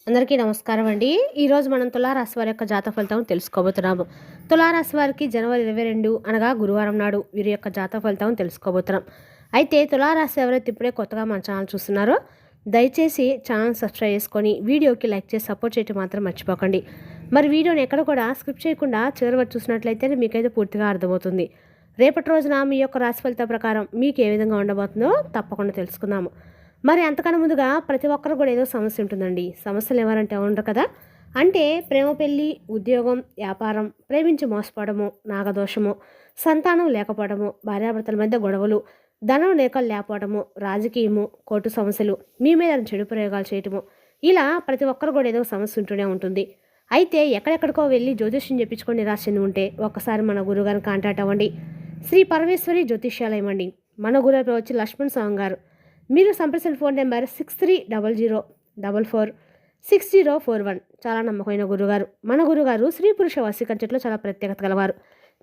అందరికీ నమస్కారం అండి. ఈరోజు మనం తులారాశి వారి యొక్క జాతక ఫలితం తెలుసుకోబోతున్నాము. తులారాశి వారికి జనవరి 22 అనగా గురువారం నాడు వీరి యొక్క జాతక ఫలితం తెలుసుకోబోతున్నాం. అయితే తులారాశి ఎవరైతే ఇప్పుడే కొత్తగా మన ఛానల్ చూస్తున్నారో దయచేసి ఛానల్ సబ్స్క్రైబ్ చేసుకొని వీడియోకి లైక్ చేసి సపోర్ట్ చేయడం మాత్రం మర్చిపోకండి. మరి వీడియోని ఎక్కడ కూడా స్కిప్ చేయకుండా చివరి వరకు చూసినట్లయితే మీకైతే పూర్తిగా అర్థమవుతుంది. రేపటి రోజున మీ యొక్క రాశి ఫలితం ప్రకారం మీకు ఏ విధంగా ఉండబోతుందో తప్పకుండా తెలుసుకుందాము. మరి అంతకన్నా ముందుగా ప్రతి ఒక్కరు కూడా ఏదో సమస్య ఉంటుందండి. సమస్యలు ఎవరంటే ఉండరు కదా. అంటే ప్రేమ, పెళ్ళి, ఉద్యోగం, వ్యాపారం, ప్రేమించి మోసపోవడము, నాగదోషము, సంతానం లేకపోవడము, భార్యాభర్తల మధ్య గొడవలు, ధనం లేకపోవడము, రాజకీయము, కోర్టు సమస్యలు, మీ మీద చెడు ప్రయోగాలు చేయటము, ఇలా ప్రతి ఒక్కరు కూడా ఏదో సమస్య ఉంటూనే ఉంటుంది. అయితే ఎక్కడెక్కడికో వెళ్ళి జ్యోతిష్యం చెప్పించుకొని నిరాశ చెంది ఉంటే ఒక్కసారి మన గురువుగారిని కాంటాక్ట్ అవ్వండి. శ్రీ పరమేశ్వరి జ్యోతిష్యాలయం అండి. మన గురువు వచ్చి లక్ష్మణ్ స్వామి గారు. మీరు సంప్రదించిన ఫోన్ నెంబర్ 6300446041. చాలా నమ్మకమైన గురుగారు. మన గురుగారు స్త్రీ పురుష వశీకరించడంలో చాలా ప్రత్యేకత గలవారు.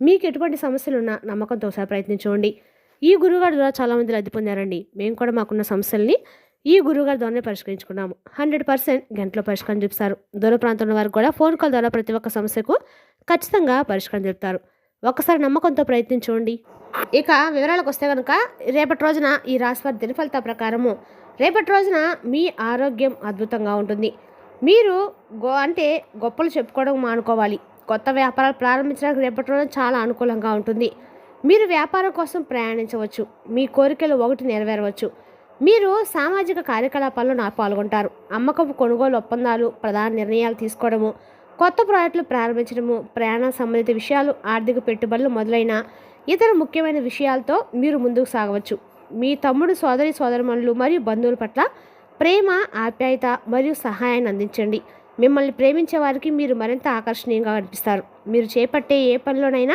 మీకు ఎటువంటి సమస్యలున్నా నమ్మకంతో ఒకసారి ప్రయత్నించండి. ఈ గురుగారు ద్వారా చాలామంది లబ్ధి పొందారండి. మేము కూడా మాకున్న సమస్యల్ని ఈ గురుగారి ద్వారానే పరిష్కరించుకున్నాము. 100% గంటలో పరిష్కారం చూపిస్తారు. దూర ప్రాంతంలో వారు కూడా ఫోన్ కాల్ ద్వారా ప్రతి ఒక్క సమస్యకు ఖచ్చితంగా పరిష్కారం చెప్తారు. ఒక్కసారి నమ్మకంతో ప్రయత్నించండి. ఇక వివరాలకు వస్తే కనుక రేపటి రోజున ఈ రాశివారి దిన ఫలిత ప్రకారము రేపటి రోజున మీ ఆరోగ్యం అద్భుతంగా ఉంటుంది. మీరు గొప్పలు చెప్పుకోవడం మానుకోవాలి. కొత్త వ్యాపారాలు ప్రారంభించడానికి రేపటి రోజున చాలా అనుకూలంగా ఉంటుంది. మీరు వ్యాపారం కోసం ప్రయాణించవచ్చు. మీ కోరికలు ఒకటి నెరవేరవచ్చు. మీరు సామాజిక కార్యకలాపాల్లో పాల్గొంటారు. అమ్మకపు కొనుగోలు ఒప్పందాలు, ప్రధాన నిర్ణయాలు తీసుకోవడము, కొత్త ప్రాజెక్టులు ప్రారంభించడము, ప్రయాణ సంబంధిత విషయాలు, ఆర్థిక పెట్టుబడులు మొదలైన ఇతర ముఖ్యమైన విషయాలతో మీరు ముందుకు సాగవచ్చు. మీ తమ్ముడు, సోదరిమణులు మరియు బంధువుల పట్ల ప్రేమ, ఆప్యాయత మరియు సహాయాన్ని అందించండి. మిమ్మల్ని ప్రేమించే వారికి మీరు మరింత ఆకర్షణీయంగా కనిపిస్తారు. మీరు చేపట్టే ఏ పనిలోనైనా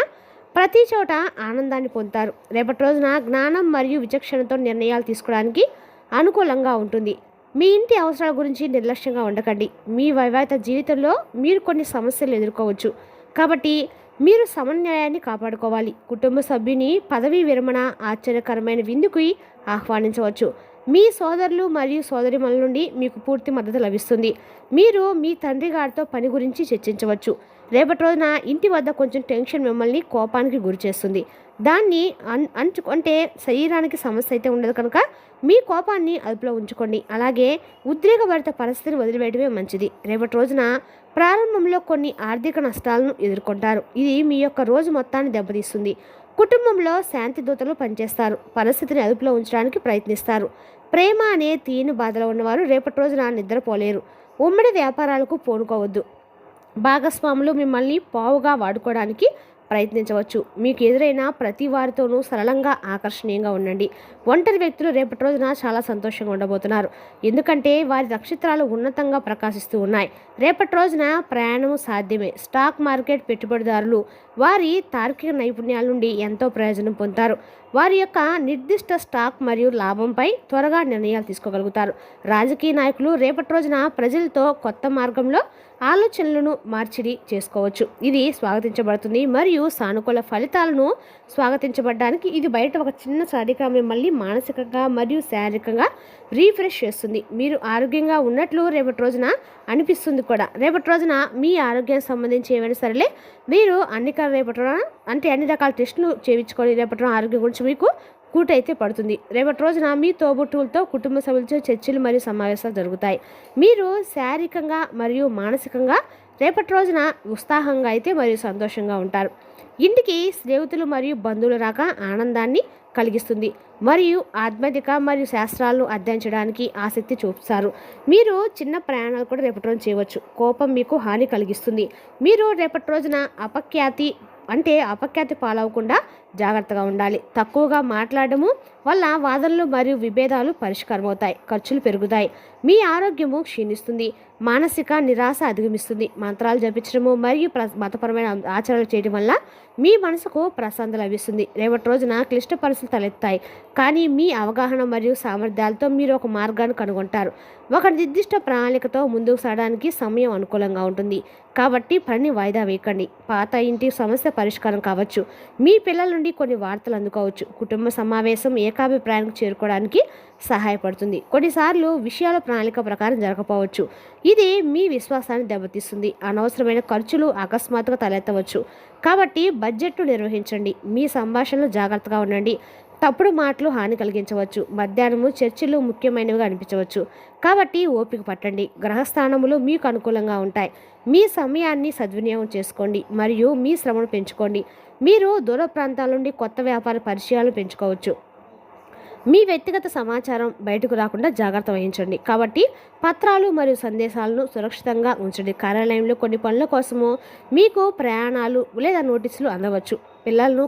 ప్రతి చోట ఆనందాన్ని పొందుతారు. రేపటి రోజున జ్ఞానం మరియు విచక్షణతో నిర్ణయాలు తీసుకోవడానికి అనుకూలంగా ఉంటుంది. మీ ఇంటి అవసరాల గురించి నిర్లక్ష్యంగా ఉండకండి. మీ వైవాహిక జీవితంలో మీరు కొన్ని సమస్యలు ఎదుర్కోవచ్చు. కాబట్టి మీరు సమన్వయాన్ని కాపాడుకోవాలి. కుటుంబ సభ్యుని పదవీ విరమణ, ఆశ్చర్యకరమైన విందుకు ఆహ్వానించవచ్చు. మీ సోదరులు మరియు సోదరిమణుల నుండి మీకు పూర్తి మద్దతు లభిస్తుంది. మీరు మీ తండ్రి గారితో పని గురించి చర్చించవచ్చు. రేపటి రోజున ఇంటి వద్ద కొంచెం టెన్షన్ మిమ్మల్ని కోపానికి గురి చేస్తుంది. దాన్ని అంటే శరీరానికి సమస్య అయితే ఉండదు కనుక మీ కోపాన్ని అదుపులో ఉంచుకోండి. అలాగే ఉద్రేకభరిత పరిస్థితిని వదిలివేయడమే మంచిది. రేపటి రోజున ప్రారంభంలో కొన్ని ఆర్థిక నష్టాలను ఎదుర్కొంటారు. ఇది మీ యొక్క రోజు మొత్తాన్ని దెబ్బతీస్తుంది. కుటుంబంలో శాంతి దూతలు పనిచేస్తారు. పరిస్థితిని అదుపులో ఉంచడానికి ప్రయత్నిస్తారు. ప్రేమ అనే తీని బాధలో ఉన్నవారు రేపటి రోజున నిద్రపోలేరు. ఉమ్మడి వ్యాపారాలకు పూనుకోవద్దు. భాగస్వాములు మిమ్మల్ని పావుగా వాడుకోవడానికి ప్రయత్నించవచ్చు. మీకు ఎదురైన ప్రతి వారితోనూ సరళంగా, ఆకర్షణీయంగా ఉండండి. ఒంటరి వ్యక్తులు రేపటి రోజున చాలా సంతోషంగా ఉండబోతున్నారు. ఎందుకంటే వారి నక్షత్రాలు ఉన్నతంగా ప్రకాశిస్తూ ఉన్నాయి. రేపటి రోజున ప్రయాణం సాధ్యమే. స్టాక్ మార్కెట్ పెట్టుబడిదారులు వారి తార్కిక నైపుణ్యాల నుండి ఎంతో ప్రయోజనం పొందుతారు. వారి యొక్క నిర్దిష్ట స్టాక్ మరియు లాభంపై త్వరగా నిర్ణయాలు తీసుకోగలుగుతారు. రాజకీయ నాయకులు రేపటి రోజున ప్రజలతో కొత్త మార్గంలో ఆలోచనలను మార్చిడి చేసుకోవచ్చు. ఇది స్వాగతించబడుతుంది మరియు సానుకూల ఫలితాలను స్వాగతించబడడానికి ఇది బయట ఒక చిన్న సరిగా మిమ్మల్ని మానసికంగా మరియు శారీరకంగా రీఫ్రెష్ చేస్తుంది. మీరు ఆరోగ్యంగా ఉన్నట్లు రేపటి రోజున అనిపిస్తుంది కూడా. రేపటి రోజున మీ ఆరోగ్యానికి సంబంధించి ఏమైనా సరేలే మీరు అన్ని రకాల టెస్టులు చేయించుకొని రేపటి రోజున ఆరోగ్యం గురించి మీకు కూటైతే పడుతుంది. రేపటి రోజున మీ తోబుట్టువులతో, కుటుంబ సభ్యులతో చర్చలు మరియు సమావేశాలు జరుగుతాయి. మీరు శారీరకంగా మరియు మానసికంగా రేపటి రోజున ఉత్సాహంగా అయితే మరియు సంతోషంగా ఉంటారు. ఇంటికి స్నేహితులు మరియు బంధువులు రాక ఆనందాన్ని కలిగిస్తుంది. మరియు ఆధ్యాత్మిక మరియు శాస్త్రాలను అధ్యయనించడానికి ఆసక్తి చూపుతారు. మీరు చిన్న ప్రయాణాలు కూడా రేపటి రోజున చేయవచ్చు. కోపం మీకు హాని కలిగిస్తుంది. మీరు రేపటి రోజున అపఖ్యాతి పాలవకుండా జాగ్రత్తగా ఉండాలి. తక్కువగా మాట్లాడము వల్ల వాదనలు మరియు విభేదాలు పరిష్కారం అవుతాయి. ఖర్చులు పెరుగుతాయి. మీ ఆరోగ్యము క్షీణిస్తుంది. మానసిక నిరాశ అధిగమిస్తుంది. మంత్రాలు జపించడము మరియు మతపరమైన ఆచరణలు చేయడం వల్ల మీ మనసుకు ప్రశాంతత లభిస్తుంది. రేపటి రోజున క్లిష్ట పరిస్థితులు తలెత్తాయి. కానీ మీ అవగాహన మరియు సామర్థ్యాలతో మీరు ఒక మార్గాన్ని కనుగొంటారు. ఒక నిర్దిష్ట ప్రణాళికతో ముందుకు సాగడానికి సమయం అనుకూలంగా ఉంటుంది. కాబట్టి పని వాయిదా వేయకండి. పాత ఇంటి సమస్య పరిష్కారం కావచ్చు. మీ పిల్లల నుండి నుండి కొన్ని వార్తలు అందుకోవచ్చు. కుటుంబ సమావేశం ఏకాభిప్రాయానికి చేరుకోవడానికి సహాయపడుతుంది. కొన్నిసార్లు విషయాల ప్రణాళిక ప్రకారం జరగకపోవచ్చు. ఇది మీ విశ్వాసాన్ని దెబ్బతీస్తుంది. అనవసరమైన ఖర్చులు అకస్మాత్తుగా తలెత్తవచ్చు. కాబట్టి బడ్జెట్ను నిర్వహించండి. మీ సంభాషణలు జాగ్రత్తగా ఉండండి. తప్పుడు మాటలు హాని కలిగించవచ్చు. మధ్యాహ్నము చర్చలు ముఖ్యమైనవిగా అనిపించవచ్చు. కాబట్టి ఓపిక పట్టండి. గ్రహస్థానములు మీకు అనుకూలంగా ఉంటాయి. మీ సమయాన్ని సద్వినియోగం చేసుకోండి మరియు మీ శ్రమను పెంచుకోండి. మీరు దూర ప్రాంతాల నుండి కొత్త వ్యాపార పరిచయాలను పెంచుకోవచ్చు. మీ వ్యక్తిగత సమాచారం బయటకు రాకుండా జాగ్రత్త వహించండి. కాబట్టి పత్రాలు మరియు సందేశాలను సురక్షితంగా ఉంచండి. కార్యాలయంలో కొన్ని పనుల కోసము మీకు ప్రయాణాలు లేదా నోటీసులు అందవచ్చు. పిల్లలను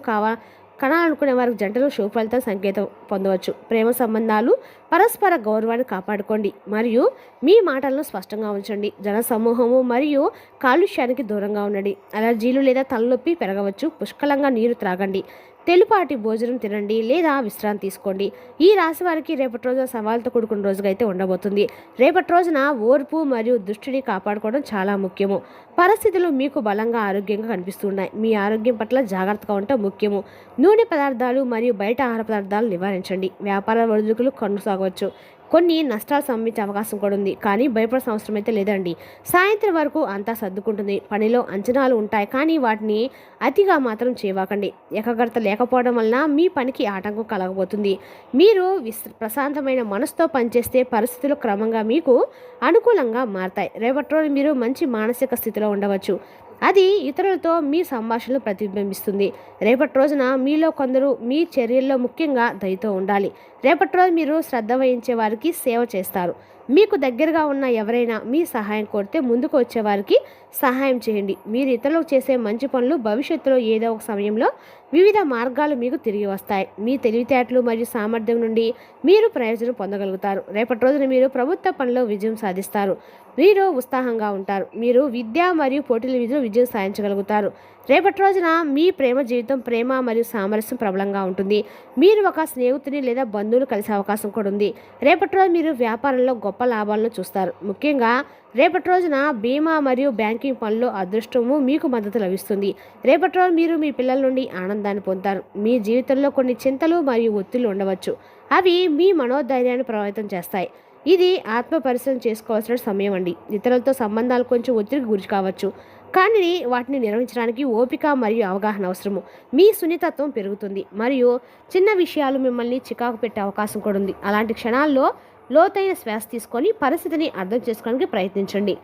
కనాలనుకునే వారికి జంటలు శుభ ఫలితం సంకేతం పొందవచ్చు. ప్రేమ సంబంధాలు పరస్పర గౌరవాన్ని కాపాడుకోండి మరియు మీ మాటలను స్పష్టంగా ఉంచండి. జనసమూహము మరియు కాలుష్యానికి దూరంగా ఉండండి. అలర్జీలు లేదా తలనొప్పి పెరగవచ్చు. పుష్కలంగా నీరు త్రాగండి. తెలుపాటి భోజనం తినండి లేదా విశ్రాంతి తీసుకోండి. ఈ రాశి వారికి రేపటి రోజున సవాల్తో కూడుకున్న రోజుగా అయితే ఉండబోతుంది. రేపటి రోజున ఓర్పు మరియు దృష్టిని కాపాడుకోవడం చాలా ముఖ్యము. పరిస్థితులు మీకు బలంగా ఆరోగ్యంగా కనిపిస్తున్నాయి. మీ ఆరోగ్యం పట్ల జాగ్రత్తగా ఉండటం ముఖ్యము. నూనె పదార్థాలు మరియు బయట ఆహార పదార్థాలు నివారించండి. వ్యాపార ఒడిదుడుకులు కొనసాగవచ్చు. కొన్ని నష్టాలు సంభవించే అవకాశం కూడా ఉంది. కానీ భయపడాల్సిన అవసరం అయితే లేదండి. సాయంత్రం వరకు అంతా సర్దుకుంటుంది. పనిలో అంచనాలు ఉంటాయి కానీ వాటిని అతిగా మాత్రం చేయవాకండి. ఏకాగ్రత లేకపోవడం వలన మీ పనికి ఆటంకం కలగబోతుంది. మీరు ప్రశాంతమైన మనసుతో పనిచేస్తే పరిస్థితులు క్రమంగా మీకు అనుకూలంగా మారతాయి. రేపటి రోజు మీరు మంచి మానసిక స్థితిలో ఉండవచ్చు. అది ఇతరులతో మీ సంభాషణలు ప్రతిబింబిస్తుంది. రేపటి రోజున మీలో కొందరు మీ చర్యల్లో ముఖ్యంగా దయతో ఉండాలి. రేపటి రోజు మీరు శ్రద్ధ వహించే వారికి సేవ చేస్తారు. మీకు దగ్గరగా ఉన్న ఎవరైనా మీ సహాయం కోరితే ముందుకు వచ్చే వారికి సహాయం చేయండి. మీరు ఇతరులకు చేసే మంచి పనులు భవిష్యత్తులో ఏదో ఒక సమయంలో వివిధ మార్గాలు మీకు తిరిగి వస్తాయి. మీ తెలివితేటలు మరియు సామర్థ్యం నుండి మీరు ప్రయోజనం పొందగలుగుతారు. రేపటి రోజున మీరు ప్రభుత్వ పనిలో విజయం సాధిస్తారు. మీరు ఉత్సాహంగా ఉంటారు. మీరు విద్య మరియు పోటీల విధులు విజయం సాధించగలుగుతారు. రేపటి రోజున మీ ప్రేమ జీవితం ప్రేమ మరియు సామరస్యం ప్రబలంగా ఉంటుంది. మీరు ఒక స్నేహితుని లేదా బంధువులు కలిసే అవకాశం కూడా ఉంది. రేపటి రోజు మీరు వ్యాపారంలో గొప్ప లాభాలను చూస్తారు. ముఖ్యంగా రేపటి రోజున బీమా మరియు బ్యాంకింగ్ పనుల్లో అదృష్టము మీకు మద్దతు లభిస్తుంది. రేపటి రోజు మీరు మీ పిల్లల నుండి ఆనందాన్ని పొందుతారు. మీ జీవితంలో కొన్ని చింతలు మరియు ఒత్తిళ్లు ఉండవచ్చు. అవి మీ మనోధైర్యాన్ని ప్రభావితం చేస్తాయి. ఇది ఆత్మ పరిశీలన చేసుకోవాల్సిన సమయం అండి. ఇతరులతో సంబంధాలు కొంచెం ఒత్తిడికి గురి కావచ్చు కానీ వాటిని నిర్వహించడానికి ఓపిక మరియు అవగాహన అవసరము. మీ సున్నితత్వం పెరుగుతుంది మరియు చిన్న విషయాలు మిమ్మల్ని చికాకు పెట్టే అవకాశం కూడా ఉంది. అలాంటి క్షణాల్లో లోతైన శ్వాస తీసుకొని పరిస్థితిని అర్థం చేసుకోవడానికి ప్రయత్నించండి.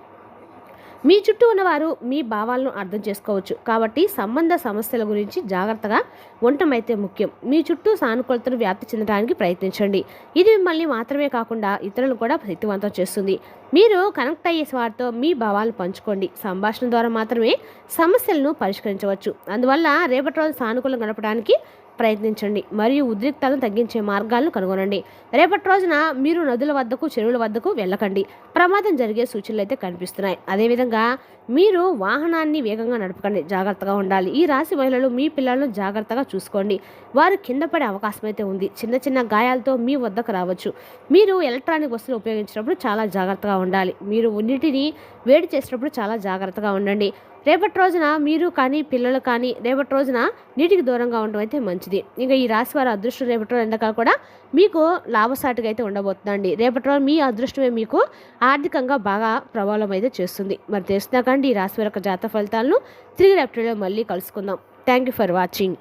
మీ చుట్టూ ఉన్నవారు మీ భావాలను అర్థం చేసుకోవచ్చు. కాబట్టి సంబంధ సమస్యల గురించి జాగ్రత్తగా ఉండటం అయితే ముఖ్యం. మీ చుట్టూ సానుకూలతను వ్యాప్తి చెందడానికి ప్రయత్నించండి. ఇది మిమ్మల్ని మాత్రమే కాకుండా ఇతరులను కూడా శక్తివంతం చేస్తుంది. మీరు కనెక్ట్ అయ్యే వారితో మీ భావాలను పంచుకోండి. సంభాషణ ద్వారా మాత్రమే సమస్యలను పరిష్కరించవచ్చు. అందువల్ల రేపటి రోజు సానుకూలంగా గడపడానికి ప్రయత్నించండి మరియు ఉద్రిక్తలను తగ్గించే మార్గాలను కనుగొనండి. రేపటి రోజున మీరు నదుల వద్దకు చెరువుల వద్దకు వెళ్ళకండి. ప్రమాదం జరిగే సూచనలు అయితే కనిపిస్తున్నాయి. అదేవిధంగా మీరు వాహనాన్ని వేగంగా నడపకండి. జాగ్రత్తగా ఉండాలి. ఈ రాశి మహిళలు మీ పిల్లలను జాగ్రత్తగా చూసుకోండి. వారు కింద పడే అవకాశం అయితే ఉంది. చిన్న చిన్న గాయాలతో మీ వద్దకు రావచ్చు. మీరు ఎలక్ట్రానిక్ వస్తువులు ఉపయోగించినప్పుడు చాలా జాగ్రత్తగా ఉండాలి. మీరు నీటిని వేడి చేసినప్పుడు చాలా జాగ్రత్తగా ఉండండి. రేపటి రోజున మీరు కానీ పిల్లలు కానీ రేపటి రోజున నీటికి దూరంగా ఉండడం అయితే మంచిది. ఇంకా ఈ రాశి వారి అదృష్టం రేపటి రోజు ఎండకాలు కూడా మీకు లాభసాటిగా అయితే ఉండబోతుందండి. రేపటి రోజు మీ అదృష్టమే మీకు ఆర్థికంగా బాగా ప్రభావం అయితే చేస్తుంది. మరి తెలుసునా కానీ ఈ రాశి వారి యొక్క జాతక ఫలితాలను తిరిగి రేపటిలో మళ్ళీ కలుసుకుందాం. Thank you for watching.